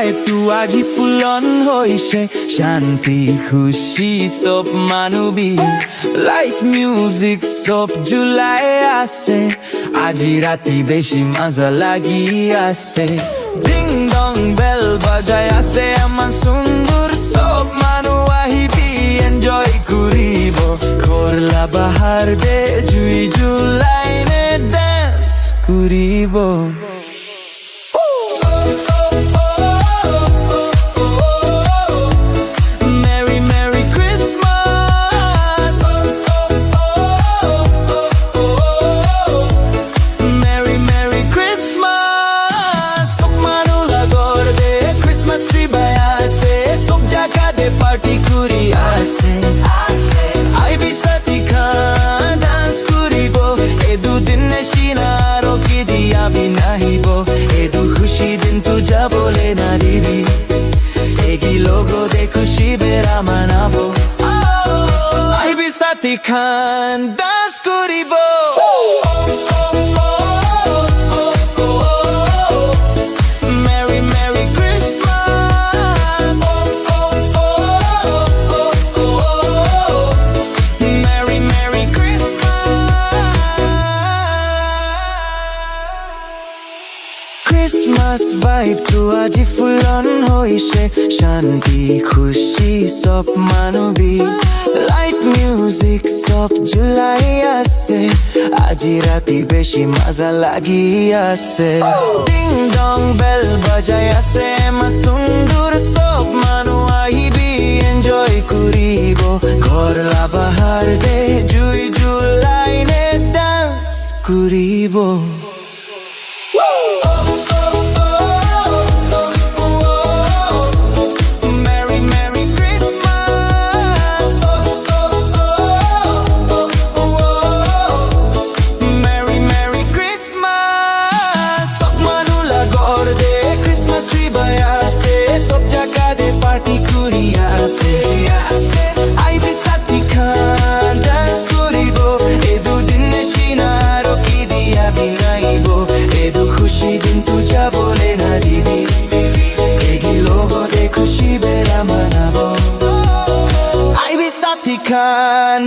ভাইবটো আজি ফুলন হৈছে শান্তি খুশি সব মানবী লাইট মিউজিক সব জুলাই আছে আজি রাতি বেশি মজা লাগি আছে ডিং ডং বেল বাজাই আছে আমার সুন্দর সব মানু আহিবি এনজয় করিব খোলা বাহার দে জুই জুলাই নে ডান্স করিব পার্টি করি আছে আইবি সাথী খান ডান্স করিব এ দুদিন নেশিনা রকি দিয়াবি নাহিব এ দু খুশি দিন তু যাবলে না দিবি এগি লোগো দে খুশি বেড়া মানাবো আইবি সাথী খান ডান্স করিব ক্রিসমাস ভাইবটো আজি ফুলন হৈছে শান্তি খুশি সব মানবী লাইট মিউজিক সব জুলাই আছে আজি রাতি বেশি মজা লাগি আছে ডিং ডং বেল বাজাই আছে আমার সুন্দর সব মানু আহিবি এনজয় করিব ঘরলা বাহার দে জুই জুলাই নে ডান্স করিব পার্টি করি আছে আইবি সাথী খান ডান্স করিব এ দুদিন নেশিনা রকি দিয়াবি নাইব এ দু খুশি দিন তু যাবলে না দিবি এগি লোগো দে খুশি বেড়া মানাবো আইবি সাথী খান